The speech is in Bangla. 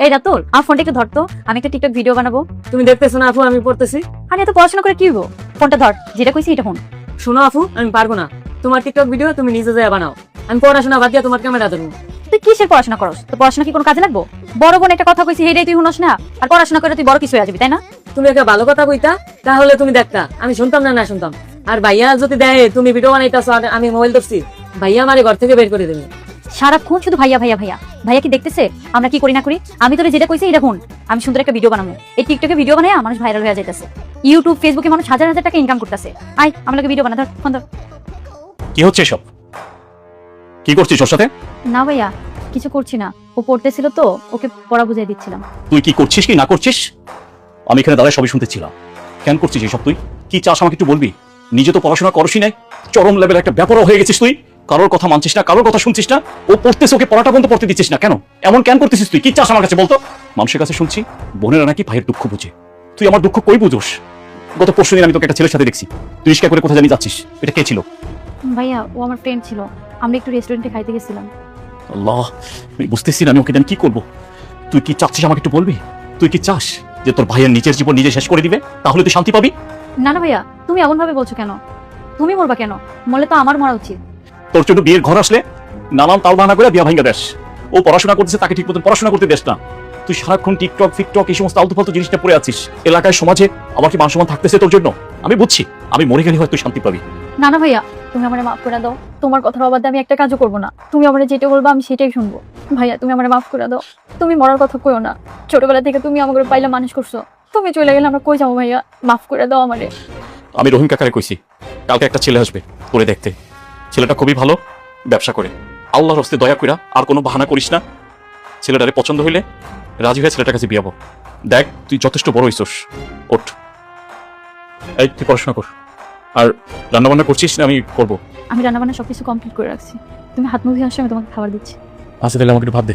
এই রাতুল আমার ফোনটা একটু ধরতো, আমি একটা টিকটক ভিডিও বানাবো। তুমি দেখতেছো না আপু আমি পড়তেছি? আমি এত পড়াশোনা করে কি হবো? ফোনটা ধর, যেটা কইছি এটা ফোন। শোনো আপু, আমি পারবো না। তোমার টিকটক ভিডিও তুমি নিজে যায় বানাও, আমি পড়াশোনা বাদ দিয়ে তোমার ক্যামেরা ধরবো। তুই কিসের পড়াশোনা করস? তো পড়াশোনা কি কোনো কাজে লাগবো? বড় বোন একটা কথা কইছি হেডাই তুই শুনস না, আর পড়াশোনা করে তুই বড় কিছু হয়ে যাবি, তাই না? তুমি একটা ভালো কথা কইতা তাহলে তুমি দেখতা, আমি শুনতাম না শুনতাম। আর ভাইয়া যদি দেয় তুমি ভিডিও বানাইতাছো আর আমি মোবাইল ধরছি, ভাইয়া আমারে ঘর থেকে বের করে দেবে। সারাক্ষণ শুধু ভাইয়া ভাইয়া ভাইয়া ভাইয়া কি দেখতেছে আমরা কি করি না করি? আমি তোরে যেটা কইছি এটা ফোন। আমি সুন্দর একটা ভিডিও বানাবো, এই টিকটকে ভিডিও বানায় মানুষ ভাইরাল হয়ে যাইতেছে, ইউটিউব ফেসবুকে মানুষ হাজার হাজার টাকা ইনকাম করতেছে। আয় আমাকে ভিডিও বানা, ধর ফোন ধর। কি হচ্ছে এসব? কি করছিস ওর সাথে? না ভাইয়া কিছু করছি না, ও পড়তেছিল তো ওকে পড়া বুঝাই দিচ্ছিলাম। তুই কি করছিস কি না করছিস আমি এখানে দাঁড়ায় সবই শুনতেছিলাম। কেন করছিস এসব? তুই কি চাস আমাকে একটু বলবি? নিজে তো পড়াশোনা করসই নাই, চরম লেভেল একটা ব্যাপারও হয়ে গেছিস তুই। কারোর কথা মানছিস না, কারোর কথা শুনছিস না। ও পড়তেছে, ওকে পড়াটা বন্ধ পড়তে দিচ্ছিস না কেন? এমন কেন করতেছিস তুই? কি চাস আমার কাছে বলতো? মানুষের কাছে শুনছি বোনেরা নাকি ভাইয়ের দুঃখ বুঝে, তুই আমার দুঃখ কই বুঝোস? গত পরশুদিন আমি তোকে একটা ছেলের সাথে দেখছি, তুই রিস্কা করে কোথায় জানি যাচ্ছিস। এটা কে ছিল? ভাইয়া ও আমার ফ্রেন্ড ছিল, আমরা একটু রেস্টুরেন্টে খাইতে গেছিলাম। আল্লাহ, আমি বুঝতেছি না আমি ওকে দেন কি করবো। তুই কি চাচ্ছিস আমাকে একটু বলবি? তুই কি চাস যে তোর ভাইয়ের নিজের জীবন নিজে শেষ করে দিবে, তাহলে তুই শান্তি পাবি? না না ভাইয়া তুমি এমন ভাবে বলছো কেন? তুমি মরবা কেন? মরলে তো আমার মরা উচিত। তোর জন্য বিয়ের ঘর আসলে নানান তাল বাহানা করে বিয়া ভাঙ্গা দেশ। ও পড়াশোনা করতেছে, তাকে ঠিক মতন পড়াশোনা করতে দেশ না। তুই সারাক্ষণ টিকটক ফিকটক এই সমস্ত আলতু ফালতু জিনিসটা পড়ে আছিস। এলাকায় সমাজে আমার কি মান সম্মান থাকতেছে তোর জন্য? আমি বুঝছি, আমি মরে গেলে হয়তো শান্তি পাবি। না না ভাইয়া তুমি আমারে মাফ করে দাও, তোমার কথার অবাধে আমি একটা কাজও করবো না। তুমি আমারে যেটা বলবো আমি সেটাই শুনবো। ভাইয়া তুমি আমারে মাফ করে দাও, তুমি মরার কথা কইও না। ছোটবেলা থেকে তুমি আমাকে পাইলা মানুষ করছো, তুমি চলে গেলে আমরা কই যাবো? ভাইয়া মাফ করে দাও আমারে। আমি রহিম কাকারে কইছি কালকে একটা ছেলে আসবে করে দেখতে। ছেলেটা খুবই ভালো, ব্যবসা করে। আল্লাহর হস্তে দয়া কইরা আর কোনো বাহানা করিস না। ছেলেটারে পছন্দ হইলে রাজি হয়ে ছেলেটার কাছে বিয়াবো। দেখ তুই যথেষ্ট বড় হইছস, ওঠ। এই তুই পড়াশোনা কর। আর রান্নাবান্না করছিস না? আমি করবো। আমি রান্নাবান্না সবকিছু কমপ্লিট করে রাখছি, তুমি হাত মুখ ধুয়ে আসো, আমি তোমাকে খাবার দিচ্ছি। আচ্ছা তাহলে আমাকে একটু ভাব দে।